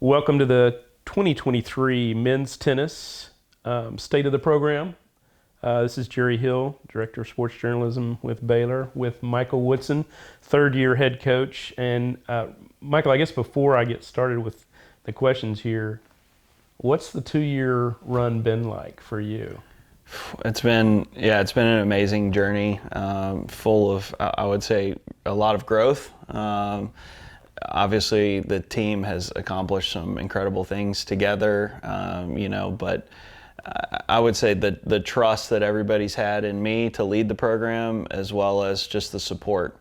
Welcome to the 2023 Men's Tennis State of the Program. This is Jerry Hill, Director of Sports Journalism with Baylor, with Michael Woodson, third-year head coach. And Michael, I guess before I get started with the questions here, what's the two-year run been like for you? It's been an amazing journey, full of, I would say, a lot of growth. Obviously, the team has accomplished some incredible things together, but I would say that the trust that everybody's had in me to lead the program, as well as just the support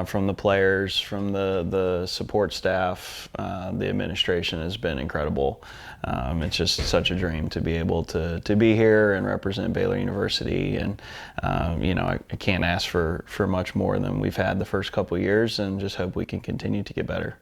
from the players, from the support staff, the administration has been incredible. It's just such a dream to be able to be here and represent Baylor University, and I can't ask for much more than we've had the first couple of years, and just hope we can continue to get better.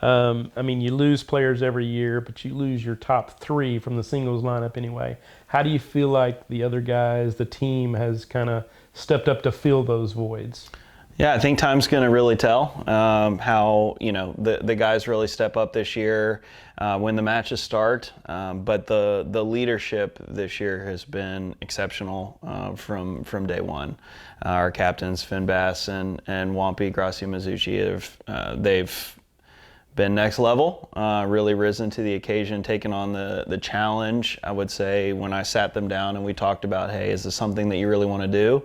You lose players every year, but you lose your top three from the singles lineup anyway. How do you feel like the other guys, the team, has kind of stepped up to fill those voids? Yeah, I think time's going to really tell how the guys really step up this year when the matches start. But the leadership this year has been exceptional from day one. Our captains Finn Bass and Wampi Gracia Mizuchi they've been next level, really risen to the occasion, taken on the challenge. I would say when I sat them down and we talked about, hey, is this something that you really want to do?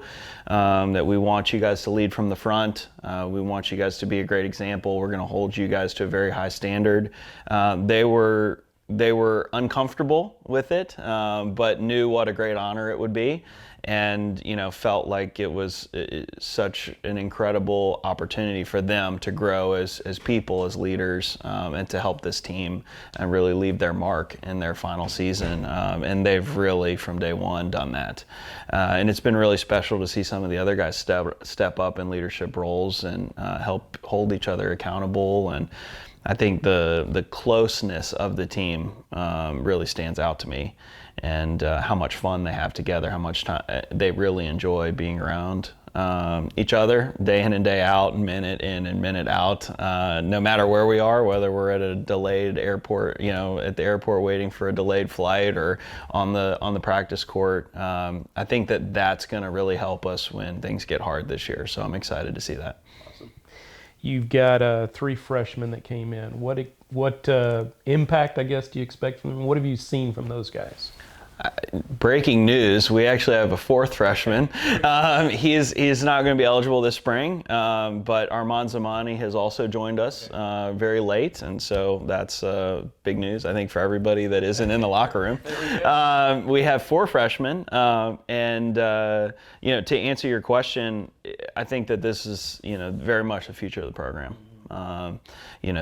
That we want you guys to lead from the front. We want you guys to be a great example. We're going to hold you guys to a very high standard. They were uncomfortable with it, but knew what a great honor it would be, and felt like it was such an incredible opportunity for them to grow as people, as leaders, and to help this team and really leave their mark in their final season. And they've really, from day one, done that. And it's been really special to see some of the other guys step up in leadership roles and help hold each other accountable. And I think the closeness of the team really stands out to me, and how much fun they have together, how much time they really enjoy being around each other day in and day out, minute in and minute out, no matter where we are, whether we're at a delayed airport, at the airport waiting for a delayed flight, or on the practice court. I think that's going to really help us when things get hard this year, so I'm excited to see that. You've got three freshmen that came in. What impact, I guess, do you expect from them? What have you seen from those guys? Breaking news, we actually have a fourth freshman. He is not going to be eligible this spring, but Armand Zamani has also joined us very late, and so that's big news, I think, for everybody that isn't in the locker room. We have four freshmen, and to answer your question, I think that this is very much the future of the program.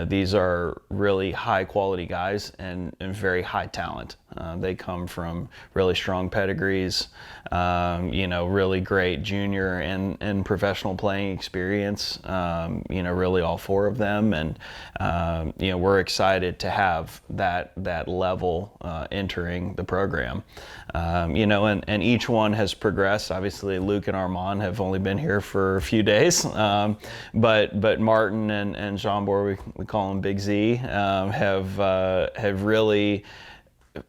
These are really high quality guys and very high talent. They come from really strong pedigrees, really great junior and professional playing experience, really all four of them. And, we're excited to have that level entering the program. And each one has progressed. Obviously, Luke and Armand have only been here for a few days, but Martin and Jean-Bour, we call him Big Z, have really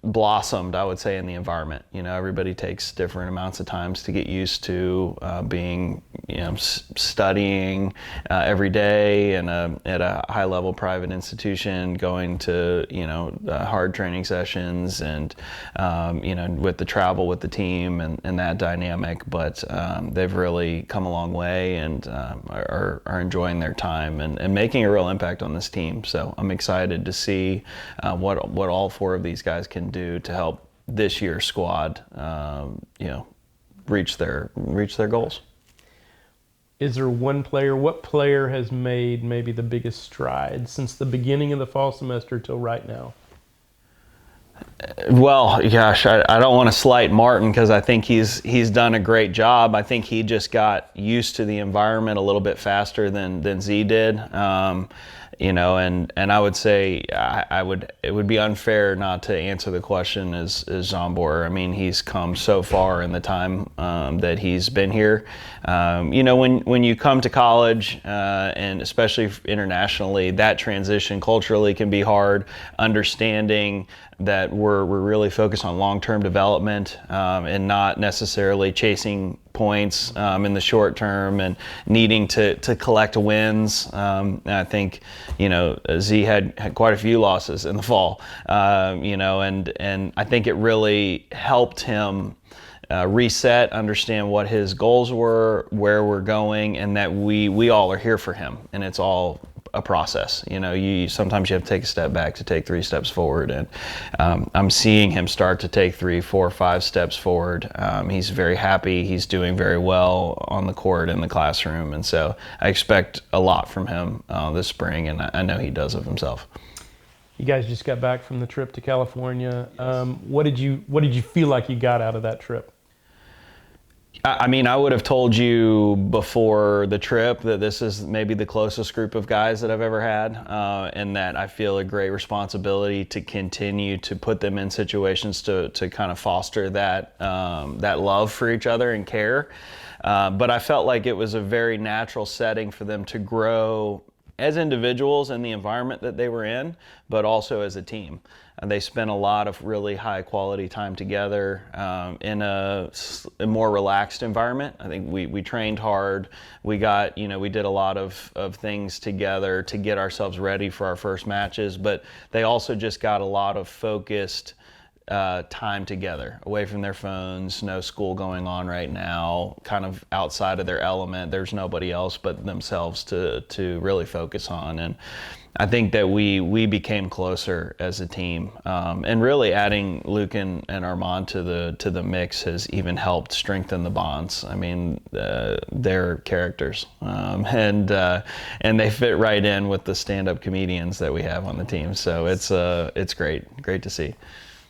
blossomed, I would say, in the environment. Everybody takes different amounts of times to get used to being, studying every day at a high-level private institution, going to, hard training sessions, and, with the travel with the team and that dynamic. But they've really come a long way, and are enjoying their time and making a real impact on this team. So I'm excited to see what all four of these guys can do to help this year's squad, reach their goals. Is there what player has made maybe the biggest stride since the beginning of the fall semester till right now? Well, gosh, I don't want to slight Martin, because I think he's done a great job. I think he just got used to the environment a little bit faster than Z did. And I would say it would be unfair not to answer the question as Zombor. I mean, he's come so far in the time that he's been here. When you come to college, and especially internationally, that transition culturally can be hard. Understanding that we're really focused on long-term development, and not necessarily chasing points in the short term and needing to collect wins. And I think, Z had quite a few losses in the fall, and I think it really helped him reset, understand what his goals were, where we're going, and that we all are here for him, and it's all a process. You sometimes you have to take a step back to take 3 steps forward, and I'm seeing him start to take 3, 4, 5 steps forward. He's very happy. He's doing very well on the court, in the classroom, and so I expect a lot from him this spring, and I know he does of himself. You guys just got back from the trip to California. What did you feel like you got out of that trip? I mean, I would have told you before the trip that this is maybe the closest group of guys that I've ever had, and that I feel a great responsibility to continue to put them in situations to kind of foster that love for each other and care. But I felt like it was a very natural setting for them to grow as individuals in the environment that they were in, but also as a team. And they spent a lot of really high quality time together in a more relaxed environment. I think we trained hard. We did a lot of things together to get ourselves ready for our first matches, but they also just got a lot of focused time together, away from their phones, no school going on right now, kind of outside of their element. There's nobody else but themselves to really focus on. And I think that we became closer as a team, and really adding Luke and Armand to the mix has even helped strengthen the bonds. I mean, they're characters, and they fit right in with the stand-up comedians that we have on the team. So it's great to see.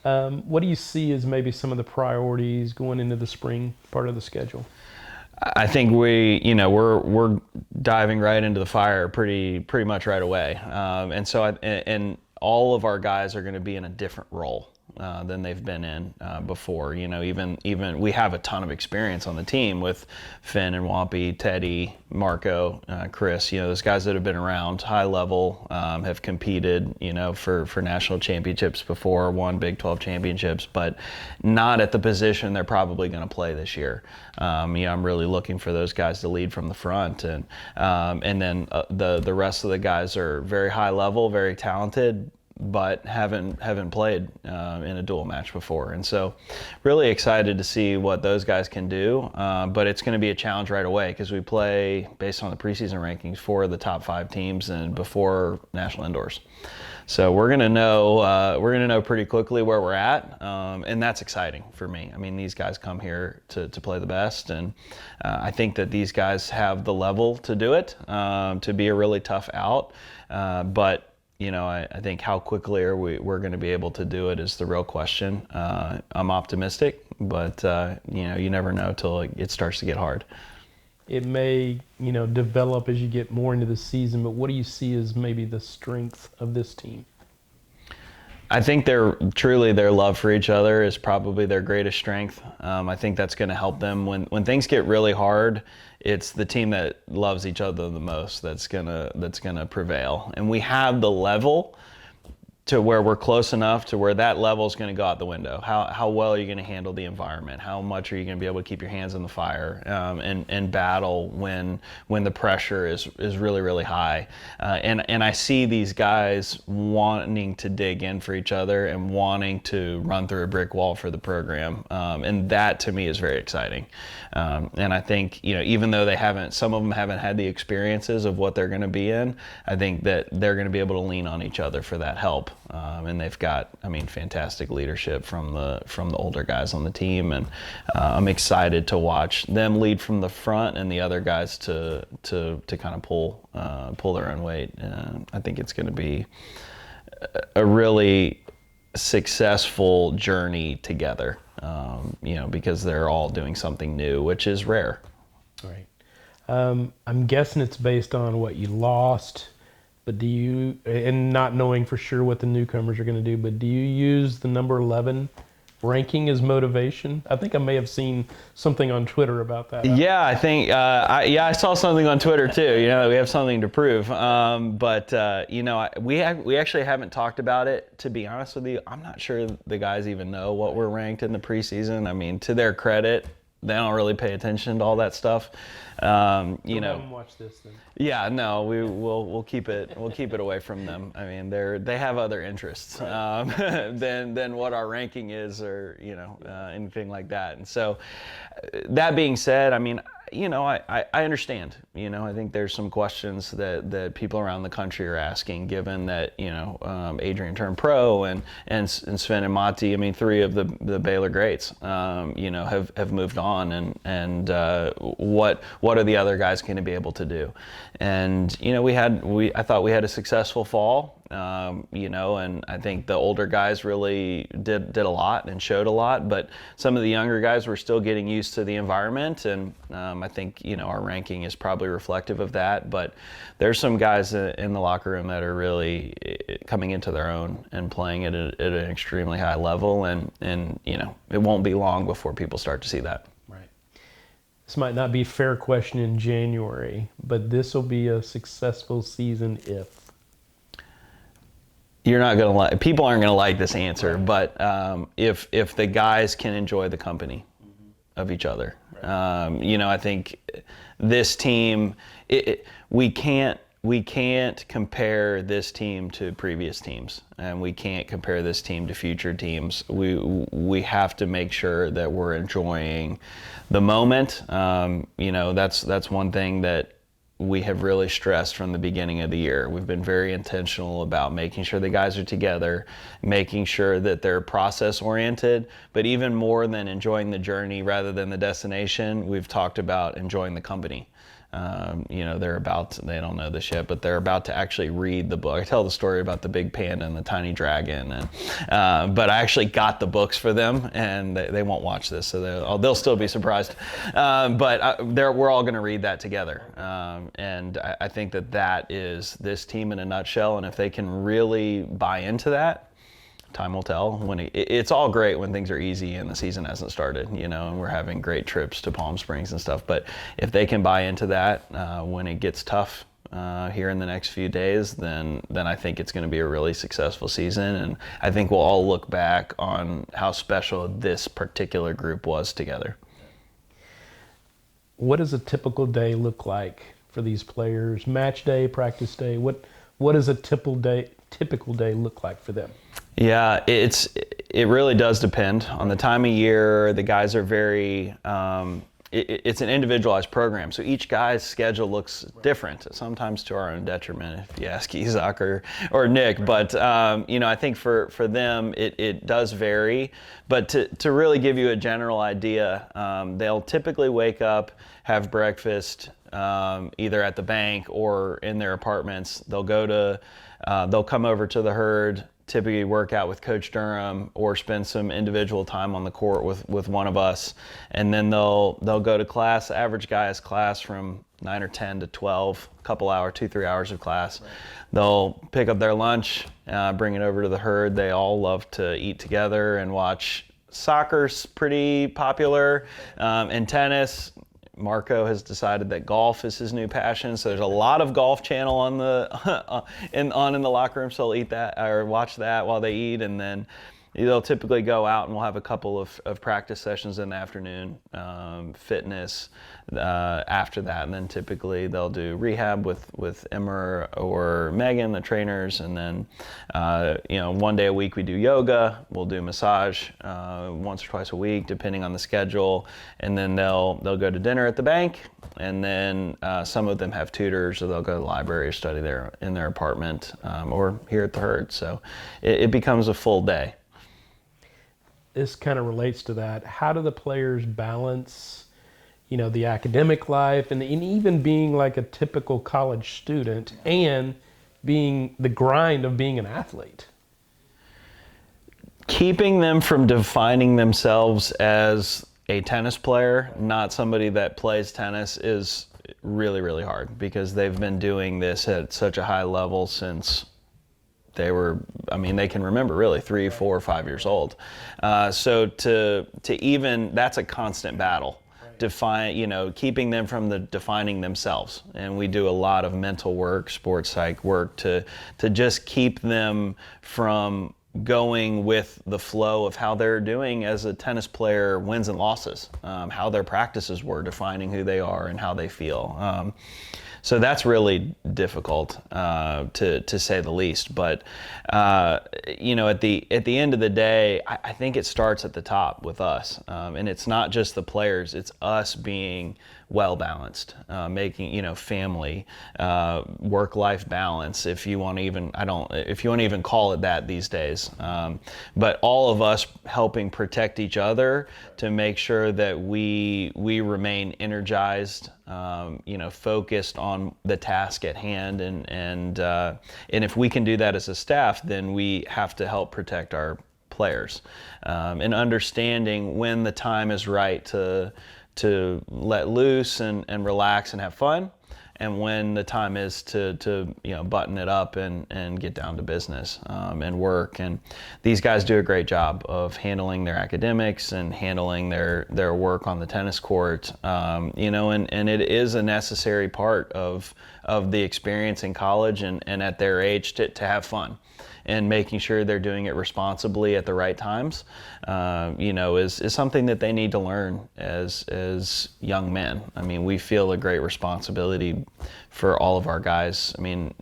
What do you see as maybe some of the priorities going into the spring part of the schedule? I think we're diving right into the fire pretty much right away, and all of our guys are going to be in a different role than they've been in before. Even we have a ton of experience on the team with Finn and Wampy, Teddy, Marco, Chris. Those guys that have been around high level, have competed, for national championships before, won Big 12 championships, but not at the position they're probably going to play this year. I'm really looking for those guys to lead from the front, and then the rest of the guys are very high level, very talented, but haven't played in a dual match before. And so really excited to see what those guys can do, but it's going to be a challenge right away because we play, based on the preseason rankings, 4 of the top 5 teams and before national indoors. So we're going to know pretty quickly where we're at, and that's exciting for me. I mean, these guys come here to play the best, and I think that these guys have the level to do it, to be a really tough out, but I think how quickly we're going to be able to do it is the real question. I'm optimistic, but you never know till it starts to get hard. It may develop as you get more into the season, but what do you see as maybe the strength of this team? I think their love for each other is probably their greatest strength. I think that's going to help them when things get really hard. It's the team that loves each other the most that's gonna prevail, and we have the level to where we're close enough to where that level is going to go out the window. How well are you going to handle the environment? How much are you going to be able to keep your hands in the fire and battle when the pressure is really, really high? And I see these guys wanting to dig in for each other and wanting to run through a brick wall for the program. And that to me is very exciting. And I think, even though some of them haven't had the experiences of what they're going to be in, I think that they're going to be able to lean on each other for that help. And they've got, fantastic leadership from the older guys on the team, and I'm excited to watch them lead from the front and the other guys to kind of pull their own weight. I think it's going to be a really successful journey together, because they're all doing something new, which is rare. Right. I'm guessing it's based on what you lost But do you, and not knowing for sure what the newcomers are going to do, but do you use the number 11 ranking as motivation? I think I may have seen something on Twitter about that. Yeah, I think I saw something on Twitter too. You know, we have something to prove. You know, we actually haven't talked about it. To be honest with you, I'm not sure the guys even know what we're ranked in the preseason. I mean, to their credit, they don't really pay attention to all that stuff. You know, watch this then. Yeah, no, we'll keep it away from them. I mean, they have other interests than what our ranking is, or you know, anything like that. And so, that being said, I mean, you know, I understand. You know, I think there's some questions that people around the country are asking, given that, you know, Adrian turned pro and Sven and Matti, I mean, three of the Baylor greats, you know, have moved on, and what are the other guys going to be able to do? And you know, I thought we had a successful fall. You know, and I think the older guys really did a lot and showed a lot, but some of the younger guys were still getting used to the environment, and I think, you know, our ranking is probably reflective of that. But there's some guys in the locker room that are really coming into their own and playing at an extremely high level, and you know, it won't be long before people start to see that. Right. This might not be a fair question in January, but this will be a successful season if. You're not gonna people aren't gonna like this answer, but if the guys can enjoy the company of each other, you know, I think this team, we can't compare this team to previous teams, and we can't compare this team to future teams. We have to make sure that we're enjoying the moment. You know, that's one thing that we have really stressed from the beginning of the year. We've been very intentional about making sure the guys are together, making sure that they're process oriented, but even more than enjoying the journey rather than the destination, we've talked about enjoying the company. You know, they don't know this yet, but they're about to actually read the book. I tell the story about the big panda and the tiny dragon, but I actually got the books for them, and they won't watch this, so they'll still be surprised. But we're all going to read that together, and I think that is this team in a nutshell. And if they can really buy into that, time will tell. When it's all great when things are easy and the season hasn't started, you know, and we're having great trips to Palm Springs and stuff. But if they can buy into that when it gets tough here in the next few days, then I think it's going to be a really successful season. And I think we'll all look back on how special this particular group was together. What does a typical day look like for these players? Match day, practice day. What does a typical day look like for them? Yeah, it really does depend on the time of year. The guys are very, it's an individualized program, so each guy's schedule looks different, sometimes to our own detriment, if you ask Isaac or Nick. But you know, I think for them it does vary. But to really give you a general idea, they'll typically wake up, have breakfast, either at the bank or in their apartments. They'll come over to the herd, typically work out with Coach Durham or spend some individual time on the court with one of us, and then they'll go to class. The average guy has class from 9 or 10 to 12, a couple hours, 2-3 hours of class. Right. They'll pick up their lunch, bring it over to the herd. They all love to eat together and watch. Soccer's pretty popular, and tennis. Marco has decided that golf is his new passion, so there's a lot of Golf Channel on in the locker room. So they'll eat that or watch that while they eat, and then they'll typically go out and we'll have a couple of practice sessions in the afternoon, fitness after that, and then typically they'll do rehab with Emmer or Megan, the trainers, and then you know, one day a week we do yoga. We'll do massage once or twice a week, depending on the schedule, and then they'll go to dinner at the bank, and then some of them have tutors, or they'll go to the library or study there in their apartment or here at the herd. So it becomes a full day. This kind of relates to that. How do the players balance, you know, the academic life and even being like a typical college student and being the grind of being an athlete? Keeping them from defining themselves as a tennis player, not somebody that plays tennis, is really, really hard because they've been doing this at such a high level since they were, I mean, they can remember really 3, 4, 5 years old. So to even, that's a constant battle. Keeping them from defining themselves. And we do a lot of mental work, sports psych work to just keep them from going with the flow of how they're doing as a tennis player, wins and losses, how their practices were, defining who they are and how they feel. So that's really difficult, to say the least. But at the end of the day, I think it starts at the top with us, and it's not just the players; it's us being well balanced, making family, work-life balance, if you want to even call it that these days. But all of us helping protect each other to make sure that we remain energized, focused on the task at hand, and if we can do that as a staff, then we have to help protect our players, and understanding when the time is right to let loose and relax and have fun, and when the time is to button it up and get down to business, and work. And these guys do a great job of handling their academics and handling their work on the tennis court, and it is a necessary part of the experience in college and at their age to have fun. And making sure they're doing it responsibly at the right times, is something that they need to learn as young men. I mean, we feel a great responsibility for all of our guys. I mean,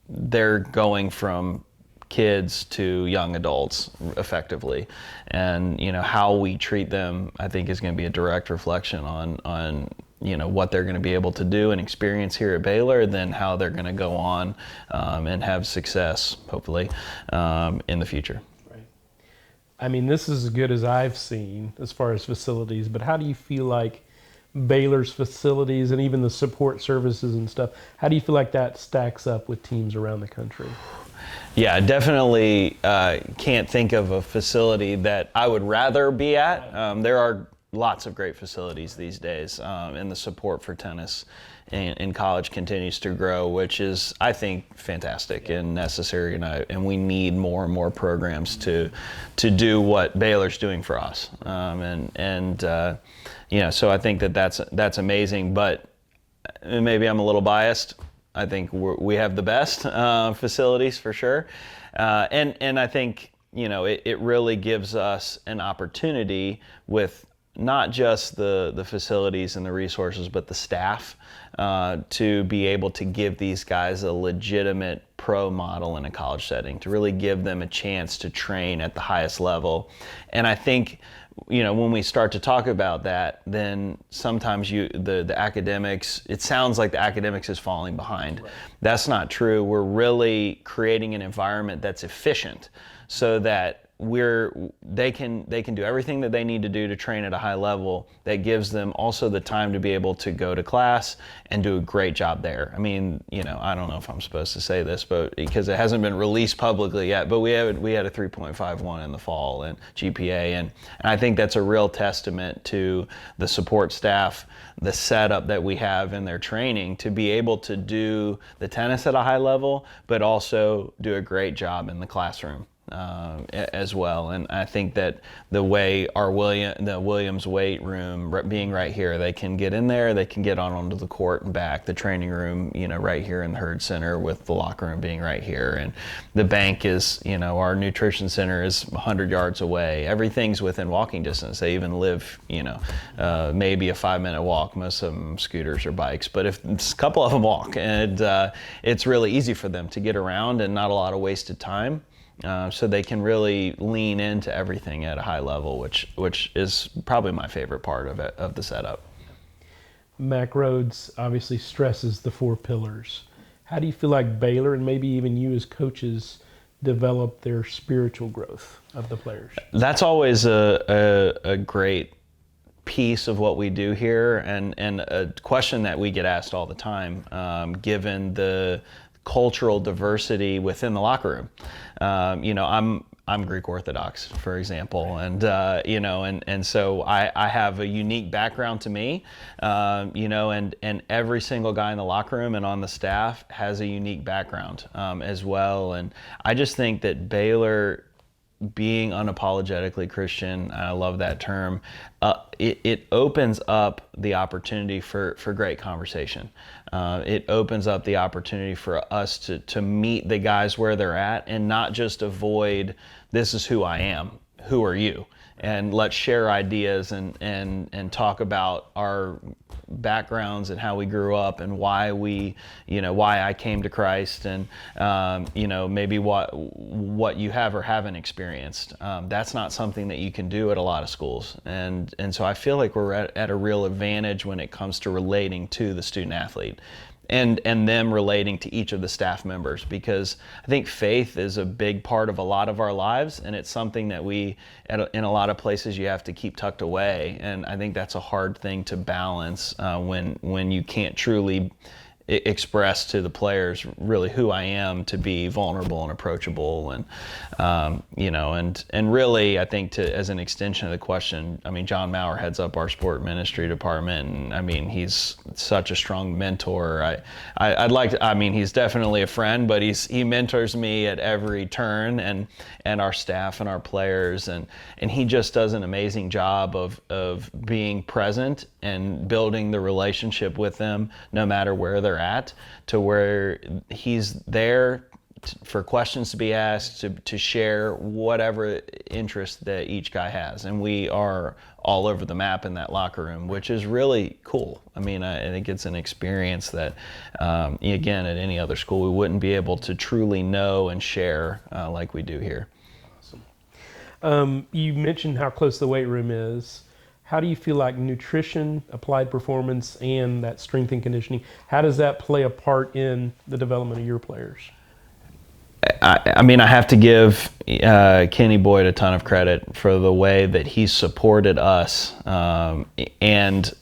they're going from kids to young adults effectively, and how we treat them, I think, is going to be a direct reflection on what they're going to be able to do and experience here at Baylor, then how they're going to go on and have success, hopefully, in the future. Right. I mean, this is as good as I've seen as far as facilities, but how do you feel like Baylor's facilities and even the support services and stuff, how do you feel like that stacks up with teams around the country? Yeah, definitely can't think of a facility that I would rather be at. There are lots of great facilities these days, and the support for tennis in college continues to grow, which is, I think, fantastic and necessary, and we need more and more programs to do what Baylor's doing for us, so I think that's amazing. But maybe I'm a little biased. I think we have the best facilities for sure, and I think it really gives us an opportunity with not just the facilities and the resources, but the staff, to be able to give these guys a legitimate pro model in a college setting, to really give them a chance to train at the highest level. And I think, when we start to talk about that, then sometimes the academics, it sounds like the academics is falling behind. Right. That's not true. We're really creating an environment that's efficient so that they can do everything that they need to do to train at a high level that gives them also the time to be able to go to class and do a great job there. I mean, I don't know if I'm supposed to say this, but because it hasn't been released publicly yet, but we had a 3.51 in the fall and GPA, and I think that's a real testament to the support staff, the setup that we have in their training to be able to do the tennis at a high level, but also do a great job in the classroom. As well, and I think that the way the Williams weight room being right here, they can get in there, they can get onto the court and back. The training room, right here in the Herd Center, with the locker room being right here, and the bank is, our nutrition center is 100 yards away. Everything's within walking distance. They even live, maybe a 5-minute walk. Most of them scooters or bikes, but if a couple of them walk, and it's really easy for them to get around and not a lot of wasted time. So they can really lean into everything at a high level, which is probably my favorite part of the setup. Mac Rhodes obviously stresses the 4 pillars. How do you feel like Baylor and maybe even you as coaches develop their spiritual growth of the players? That's always a great piece of what we do here, and a question that we get asked all the time, given the cultural diversity within the locker room. I'm Greek Orthodox, for example, and and so I have a unique background to me, and every single guy in the locker room and on the staff has a unique background as well, and I just think that Baylor, being unapologetically Christian, and I love that term, it opens up the opportunity for great conversation. It opens up the opportunity for us to meet the guys where they're at and not just avoid, this is who I am, who are you? And let's share ideas and talk about our backgrounds and how we grew up and why why I came to Christ, and maybe what you have or haven't experienced. That's not something that you can do at a lot of schools, and so I feel like we're at a real advantage when it comes to relating to the student athlete. And them relating to each of the staff members, because I think faith is a big part of a lot of our lives, and it's something that in a lot of places you have to keep tucked away, and I think that's a hard thing to balance when you can't truly express to the players really who I am, to be vulnerable and approachable, and and really, I think, as an extension of the question, I mean, John Maurer heads up our sport ministry department, and I mean, he's such a strong mentor. He's definitely a friend, but he mentors me at every turn, and our staff and our players, and he just does an amazing job of being present and building the relationship with them no matter where they're at, to where he's there for questions to be asked, to share whatever interest that each guy has. And we are all over the map in that locker room, which is really cool. I mean, I think it's an experience that, again, at any other school, we wouldn't be able to truly know and share like we do here. Awesome. You mentioned how close the weight room is. How do you feel like nutrition, applied performance, and that strength and conditioning, how does that play a part in the development of your players? I mean, I have to give Kenny Boyd a ton of credit for the way that he supported us, and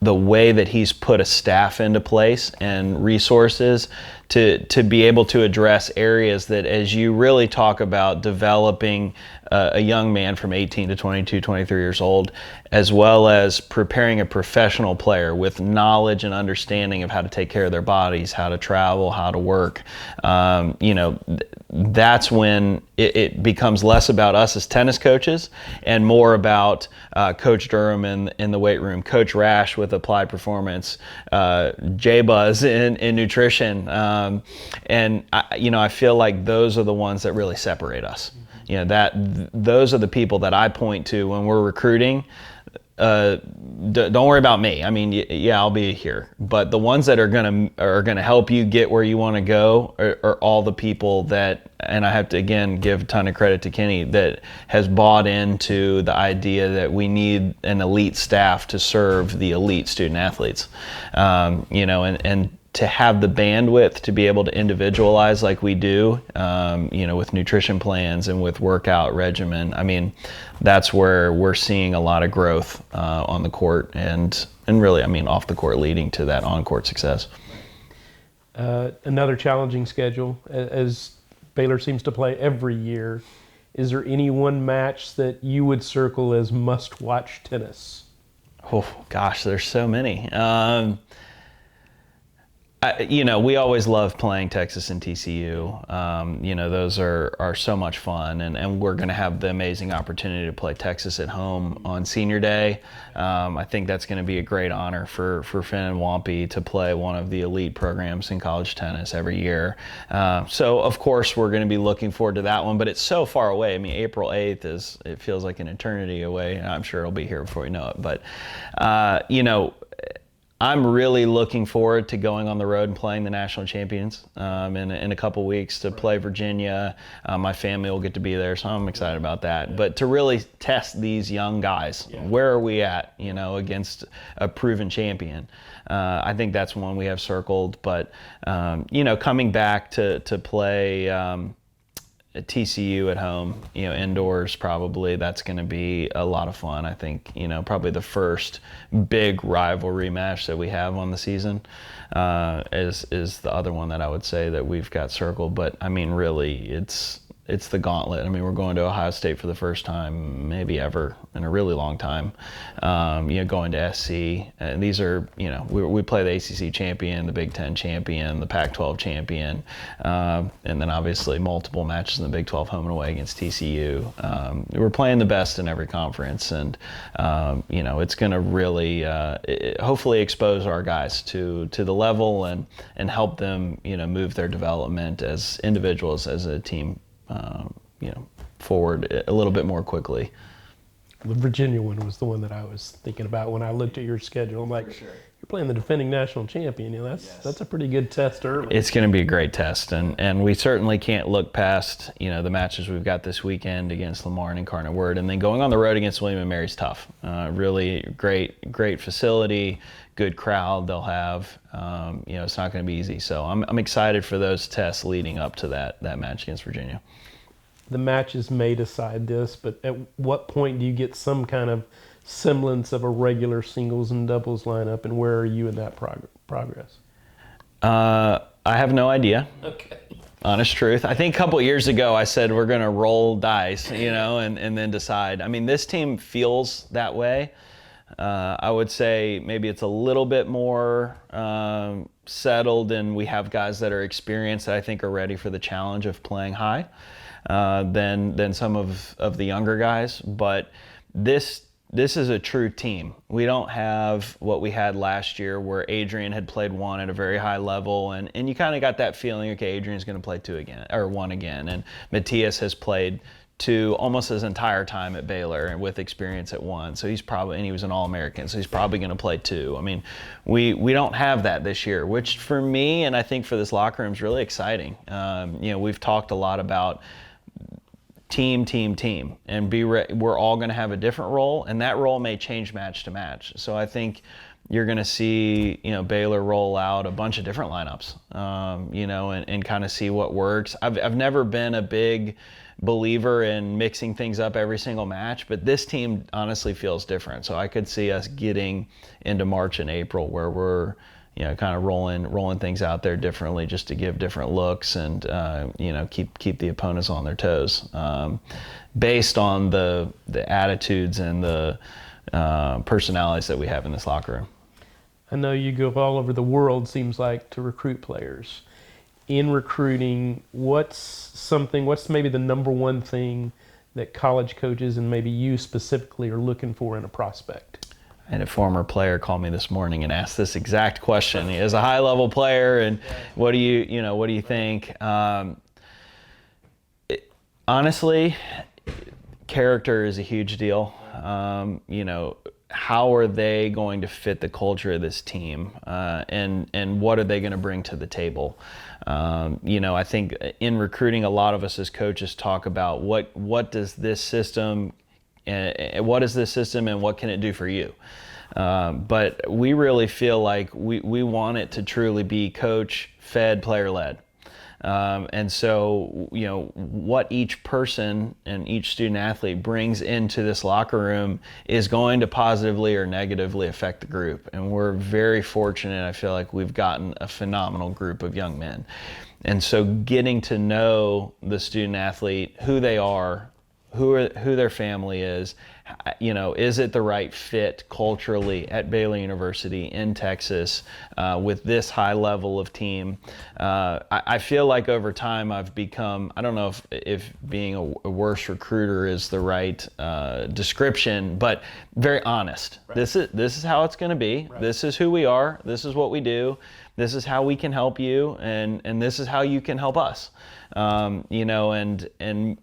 the way that he's put a staff into place and resources to be able to address areas that, as you really talk about developing a young man from 18 to 22, 23 years old, as well as preparing a professional player with knowledge and understanding of how to take care of their bodies, how to travel, how to work. That's when it becomes less about us as tennis coaches and more about Coach Durham in the weight room, Coach Rash with applied performance, J-Buzz in nutrition. I feel like those are the ones that really separate us. Those are the people that I point to when we're recruiting. Don't worry about me. I mean, yeah, I'll be here, but the ones that are gonna help you get where you want to go are all the people that, and I have to again give a ton of credit to Kenny, that has bought into the idea that we need an elite staff to serve the elite student athletes, and to have the bandwidth to be able to individualize like we do, with nutrition plans and with workout regimen. I mean, that's where we're seeing a lot of growth on the court and really, I mean, off the court, leading to that on-court success. Another challenging schedule, as Baylor seems to play every year. Is there any one match that you would circle as must-watch tennis? Oh, gosh, there's so many. We always love playing Texas and TCU. Those are so much fun, and we're going to have the amazing opportunity to play Texas at home on Senior Day. I think that's going to be a great honor for Finn and Wampy to play one of the elite programs in college tennis every year. So, of course, we're going to be looking forward to that one, but it's so far away. I mean, April 8th it feels like an eternity away. I'm sure it'll be here before we know it. But, I'm really looking forward to going on the road and playing the national champions in a couple weeks, to play Virginia. My family will get to be there, so I'm excited about that. But to really test these young guys, where are we at, against a proven champion? I think that's one we have circled. But, coming back to play TCU at home, indoors, probably that's going to be a lot of fun. I think, probably the first big rivalry match that we have on the season is the other one that I would say that we've got circled. But I mean, really, it's the gauntlet. I mean, we're going to Ohio State for the first time, maybe ever, in a really long time. Going to SC, and these are, we play the ACC champion, the Big Ten champion, the Pac-12 champion, and then obviously multiple matches in the Big 12 home and away against TCU. We're playing the best in every conference, and it's going to really, hopefully, expose our guys to the level and help them, move their development as individuals, as a team. Forward a little bit more quickly. The Virginia one was the one that I was thinking about when I looked at your schedule. I'm like, you're playing the defending national champion. That's a pretty good test early. It's going to be a great test, and we certainly can't look past the matches we've got this weekend against Lamar and Incarnate Word, and then going on the road against William & Mary's tough. Really great facility, good crowd they'll have. It's not going to be easy. So I'm excited for those tests leading up to that match against Virginia. The matches may decide this, but at what point do you get some kind of semblance of a regular singles and doubles lineup, and where are you in that progress? I have no idea. Okay. Honest truth. I think a couple of years ago I said we're going to roll dice, and then decide. I mean, this team feels that way. I would say maybe it's a little bit more settled, and we have guys that are experienced that I think are ready for the challenge of playing high than some of the younger guys. But this is a true team. We don't have what we had last year, where Adrian had played one at a very high level, and you kind of got that feeling, okay, Adrian's going to play one again, and Matthias has played two almost his entire time at Baylor, and with experience at one. So he was an All-American, so he's probably going to play two. I mean, we don't have that this year, which for me, and I think for this locker room, is really exciting. We've talked a lot about team, and we're all going to have a different role, and that role may change match to match. So I think you're going to see, Baylor roll out a bunch of different lineups, and kind of see what works. I've never been a big believer in mixing things up every single match, but this team honestly feels different. So I could see us getting into March and April where we're, kind of rolling things out there differently, just to give different looks and keep the opponents on their toes, based on the attitudes and the personalities that we have in this locker room. I know you go all over the world, seems like, to recruit players. In recruiting, what's maybe the number one thing that college coaches, and maybe you specifically, are looking for in a prospect? I had a former player call me this morning and ask this exact question. He is a high-level player, and what do you think? Honestly, character is a huge deal. How are they going to fit the culture of this team, and what are they going to bring to the table? I think in recruiting, a lot of us as coaches talk about what is this system and what can it do for you? But we really feel like we want it to truly be coach fed, player led. And so, what each person and each student athlete brings into this locker room is going to positively or negatively affect the group. And we're very fortunate. I feel like we've gotten a phenomenal group of young men. And so getting to know the student athlete, who they are, who their family is it the right fit culturally at Baylor University in Texas, with this high level of team. I feel like over time I've become, I don't know if being a worse recruiter is the right description, but very honest. Right. This is how it's going to be. Right. This is who we are. This is what we do. This is how we can help you, and this is how you can help us. And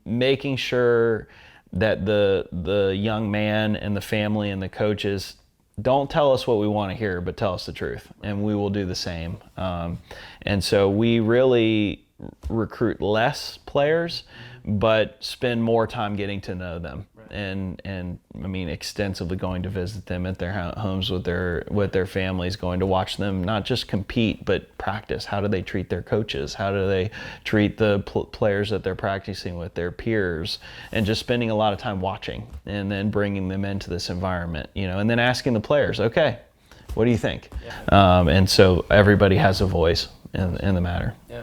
making sure that the young man and the family and the coaches don't tell us what we want to hear, but tell us the truth, and we will do the same. And so we really recruit less players, but spend more time getting to know them. And I mean, extensively going to visit them at their homes with their families, going to watch them not just compete but practice. How do they treat their coaches? How do they treat the players that they're practicing with, their peers? And just spending a lot of time watching, and then bringing them into this environment, and then asking the players, okay, what do you think? Yeah. And so everybody has a voice in the matter. Yeah.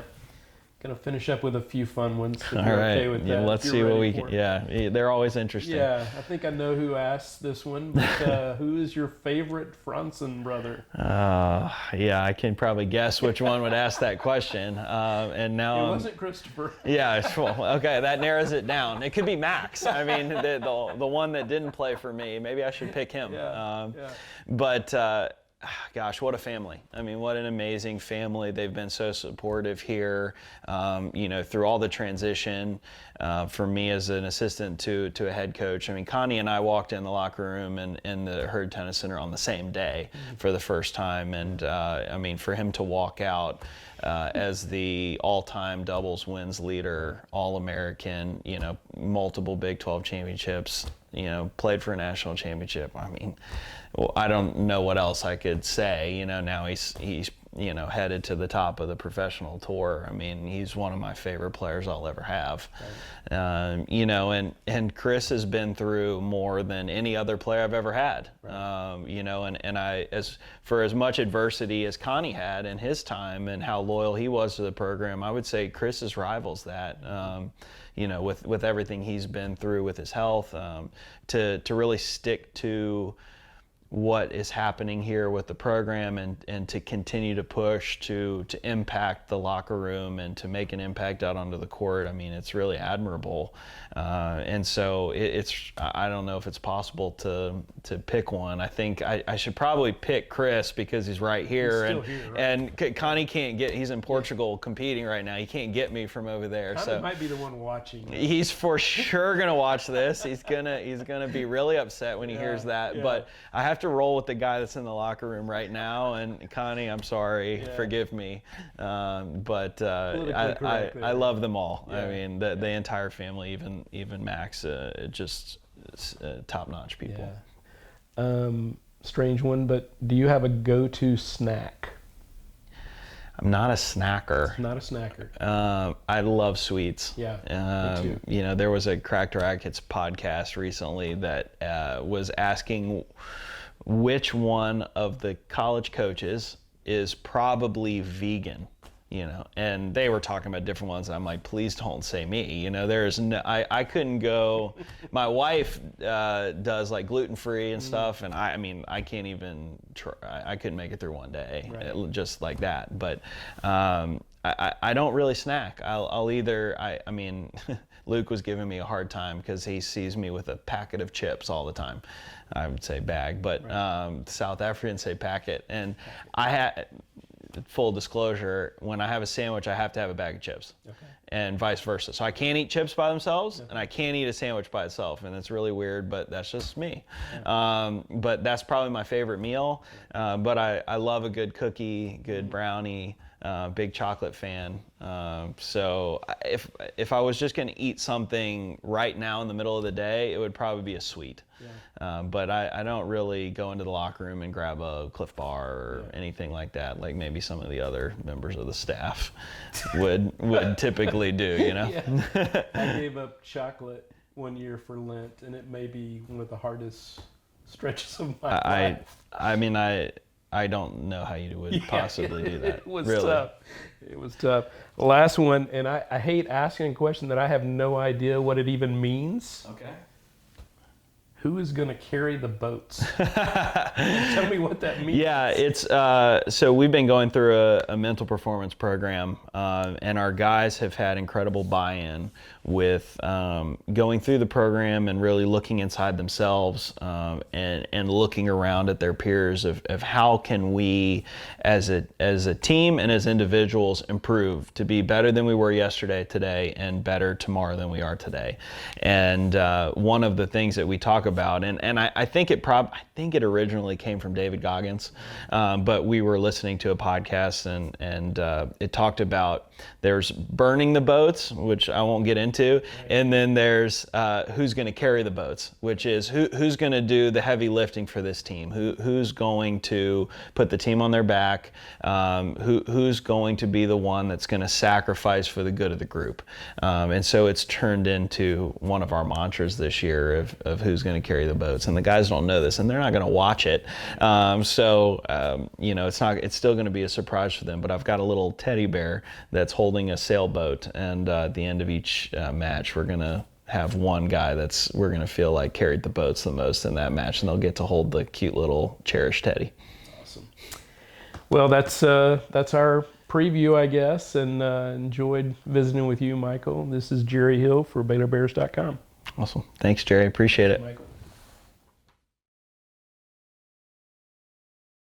Gonna finish up with a few fun ones. If All you're right. okay with that. Let's if see you're what ready we for can. it. Yeah, they're always interesting. Yeah, I think I know who asked this one, but who is your favorite Franzen brother? Yeah, I can probably guess which one would ask that question. And now It wasn't Christopher. Yeah, well, okay, that narrows it down. It could be Max. I mean, the one that didn't play for me. Maybe I should pick him. But gosh, what a family. I mean, what an amazing family. They've been so supportive here, through all the transition for me as an assistant to a head coach. I mean, Connie and I walked in the locker room and in the Hurd Tennis Center on the same day for the first time. And for him to walk out as the all-time doubles wins leader, All-American, multiple Big 12 championships, played for a national championship. I mean, well, I don't know what else I could say. Now he's headed to the top of the professional tour. I mean, he's one of my favorite players I'll ever have. Right. And Chris has been through more than any other player I've ever had. Right. And I, for as much adversity as Connie had in his time and how loyal he was to the program, I would say Chris's rivals that. With everything he's been through with his health, to really stick to what is happening here with the program and to continue to push to impact the locker room and to make an impact out onto the court. I mean, it's really admirable. And so I don't know if it's possible to pick one. I think I should probably pick Chris because he's right here. He's still here, right? And Connie can't he's in Portugal competing right now. He can't get me from over there. Connie might be the one watching. He's for sure gonna watch this. He's gonna be really upset when he hears that. Yeah. But I have to roll with the guy that's in the locker room right now. And Connie, I'm sorry, forgive me. But I love them all. Yeah. I mean, the entire family, even Max, just top-notch people. Yeah. Strange one, but do you have a go-to snack? I'm not a snacker. Not a snacker. I love sweets. Yeah, me too. There was a Cracked Rackets podcast recently that was asking which one of the college coaches is probably vegan. And they were talking about different ones. And I'm like, please don't say me. There's no, I couldn't go. My wife does like gluten-free and stuff, and I can't even try. I couldn't make it through one day, just like that. But I don't really snack. I'll either Luke was giving me a hard time because he sees me with a packet of chips all the time. I would say bag, but South Africans say packet, and I had. Full disclosure, when I have a sandwich, I have to have a bag of chips, and vice versa. So I can't eat chips by themselves, and I can't eat a sandwich by itself, and it's really weird, but that's just me. But that's probably my favorite meal. But I love a good cookie, good brownie, big chocolate fan. So if I was just going to eat something right now in the middle of the day, it would probably be a sweet. But I don't really go into the locker room and grab a Cliff Bar or anything like that, like maybe some of the other members of the staff would typically do, Yeah. I gave up chocolate one year for Lent, and it may be one of the hardest stretches of my life. I don't know how you would possibly do that. It was really tough. It was tough. Last one, and I hate asking a question that I have no idea what it even means. Okay. Who is going to carry the boats? Tell me what that means. Yeah, it's so we've been going through a mental performance program, and our guys have had incredible buy-in with going through the program and really looking inside themselves and looking around at their peers of how can we as a team and as individuals improve to be better than we were yesterday, today, and better tomorrow than we are today. And one of the things that we talk about, and I think it originally came from David Goggins, but we were listening to a podcast and it talked about there's burning the boats, which I won't get into into. And then there's who's going to carry the boats, which is who's going to do the heavy lifting for this team, who's going to put the team on their back, who's going to be the one that's going to sacrifice for the good of the group. And so it's turned into one of our mantras this year of who's going to carry the boats. And the guys don't know this, and they're not going to watch it. It's still going to be a surprise for them. But I've got a little teddy bear that's holding a sailboat, and at the end of each match, we're going to have one guy we're going to feel like carried the boats the most in that match, and they'll get to hold the cute little cherished teddy. Awesome. Well, that's our preview, I guess, and enjoyed visiting with you, Michael. This is Jerry Hill for BaylorBears.com. Awesome. Thanks, Jerry. Appreciate it. Michael.